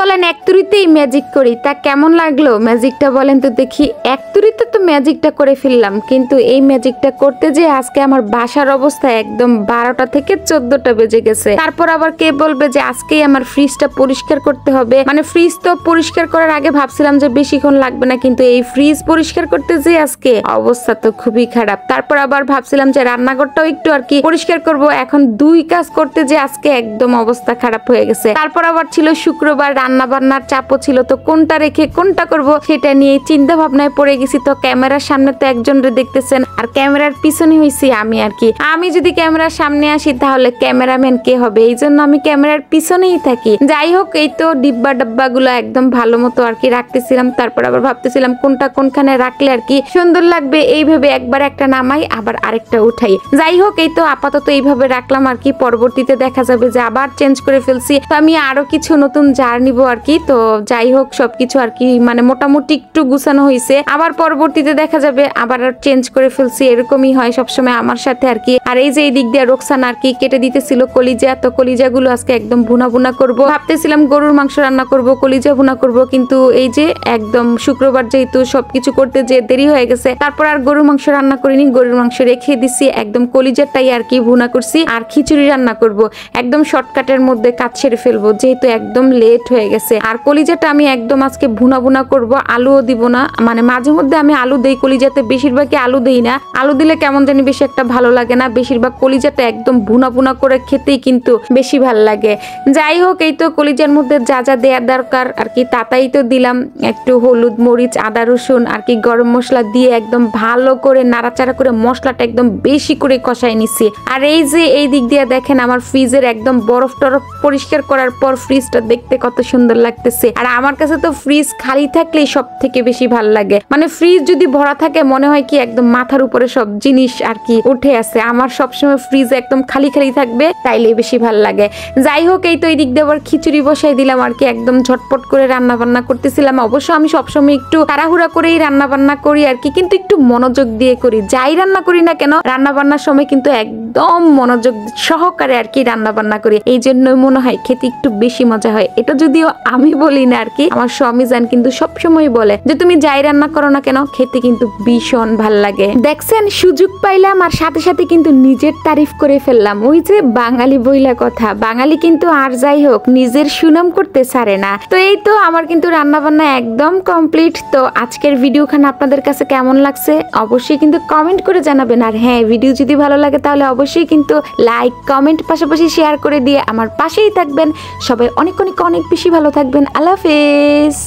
চলেন এক তুড়িতেই ম্যাজিক করি। তা কেমন লাগলো ম্যাজিকটা বলেন তো দেখি। এক তুড়িতে তো ম্যাজিকটা করে ফেললাম, কিন্তু এই ম্যাজিকটা করতে যে আজকে আমার বাসার অবস্থা একদম 12টা থেকে 14টা বেজে গেছে। তারপর আবার কে বলবে যে আজকেই আমার ফ্রিজটা পরিষ্কার করতে হবে। মানে ফ্রিজ তো পরিষ্কার করার আগে ভাবছিলাম যে বেশিক্ষণ লাগবে না, কিন্তু এই ফ্রিজ পরিষ্কার করতে যে আজকে অবস্থা তো খুবই খারাপ। তারপর আবার ভাবছিলাম যে রান্নাঘরটাও একটু আর কি পরিষ্কার করব। এখন দুই কাজ করতে যে আজকে একদম অবস্থা খারাপ হয়ে গেছে। তারপর আবার ছিল শুক্রবার, রান্না বান্নার চাপও ছিল, তো কোনটা রেখে কোনটা করব সেটা নিয়ে চিন্তা ভাবনায় পড়ে গেছি। তো ক্যামেরার সামনে তো একজনরে দেখতেছেন, আর ক্যামেরার পিছনে হইছি আমি আর কি। আমি যদি ক্যামেরার সামনে আসি তাহলে ক্যামেরাম্যান কে হবে, এই জন্য আমি ক্যামেরার পিছনেই থাকি। যাই হোক, এই তো ডিব্বা ডাব্বা গুলো একদম ভালো মতো আর কি রাখতেছিলাম। তারপর আবার ভাবতেছিলাম কোনটা কোনখানে রাখলে আর কি সুন্দর লাগবে, এই ভেবে একবার একটা নামাই আবার আরেকটা উঠাই। যাই হোক, এই তো আপাতত এইভাবে রাখলাম আর কি। পরবর্তীতে দেখা যাবে যে আবার চেঞ্জ করে ফেলছি, তো আমি আরো কিছু নতুন জার নিব আর কি। তো যাই হোক, সবকিছু আর কি মানে মোটামুটি একটু গুছানো হয়েছে, আবার পরবর্তীতে দেখা যাবে আবার চেঞ্জ করে ফেলছি। এরকমই হয় সবসময় আমার সাথে আর কি। আর এই যে এই দিক দিয়ে রোকসানা আর কি কেটে দিতেছিল কলিজা, তো কলিজা গুলো আজকে একদম ভুনা ভুনা করবো। ভাবতেছিলাম গরুর মাংস রান্না করব, কলিজা ভুনা করব, কিন্তু এই যে একদম শুক্রবার যেহেতু সবকিছু করতে যে দেরি হয়ে গেছে, তারপর আর গরুর মাংস রান্না করিনি। গরুর মাংস রেখে দিছি, একদম কলিজাটাই আর কি ভুনা করছি। আর খিচুড়ি রান্না করব, একদম শর্টকাটের মধ্যে কাজ সেরে ফেলবো যেহেতু একদম লেট হয়ে গেছে। আর কলিজাটা আমি একদম আজকে ভুনা ভুনা করব, আলুও দিব না। মানে মাঝে মধ্যে আমি আলু দেই কলিজাতে, বেশিরভাগই আলু দেই না। আলু দিলে কেমন জানি বেশি একটা ভালো লাগে না। বেশিরভাগ কলিজাটা একদম ভুনা ভুনা করে খেতেই কিন্তু বেশি ভালো লাগে। যাই হোক, এই তো কলিজার মধ্যে যা যা দেওয়ার দরকার আর কি তাতাই তো দিলাম। একটু হলুদ, মরিচ, আদা, রসুন আর কি গরম মশলা দিয়ে একদম ভালো করে নাড়াচাড়া করে মশলাটা একদম বেশি করে কষাই নিছি। আর এই যে এই দিক দিয়ে দেখেন আমার ফ্রিজের একদম বরফ টরফ পরিষ্কার করার পর ফ্রিজটা দেখতে কত সুন্দর লাগতেছে। আর আমার কাছে তো ফ্রিজ খালি থাকলেই সব থেকে বেশি ভালো লাগে। মানে ফ্রিজ যদি ভরা থাকে মনে হয় কি একদম মাথার উপরে সব জিনিস আর কি উঠে আছে। আমার সবসময় ফ্রিজ একদম খালি খালি থাকবে, তাইলে বেশি ভালো লাগে। যাই হোক, এই তো এই দিক দিয়ে আবার খিচুড়ি বসাই দিলাম আর কি। একদম ঝটপট করে রান্না বান্না করতেছিলাম। অবশ্য আমি সবসময় একটু তাড়াহুড়া করেই রান্না বান্না করি আর কি, কিন্তু একটু মনোযোগ দিয়ে করি। যাই রান্না করি না কেন রান্না বান্নার সময় কিন্তু একদম মনোযোগ সহকারে আর কি রান্না বান্না করি। এই জন্যই মনে হয় খেতে একটু বেশি মজা হয়। এটা যদিও আমি বলি না আর কি, আমার স্বামী জান কিন্তু সবসময় বলে যে তুমি যাই রান্না করো না কেন খেতে কিন্তু ভীষণ ভাল লাগে। দেখছেন, সুযোগ পাইলাম আর সাথে সাথে কিন্তু নিজের তারিফ করে ফেললাম। ওই যে বাঙালি বইলা কথা, বাঙালি কিন্তু আর যাই হোক নিজের সুনাম করতে ছাড়ে না। তো এই তো আমার কিন্তু রান্না বান্না একদম কমপ্লিট। তো আজকের ভিডিওখানে আপনাদের কাছে কেমন লাগছে অবশ্যই কিন্তু কমেন্ট করে জানাবেন। আর হ্যাঁ, ভিডিও যদি ভালো লাগে তাহলে অবশ্যই কিন্তু লাইক, কমেন্ট, পাশাপাশি শেয়ার করে দিয়ে আমার পাশেই থাকবেন। সবাই অনেক অনেক অনেক বেশি ভালো থাকবেন। আল্লাহ হাফেজ।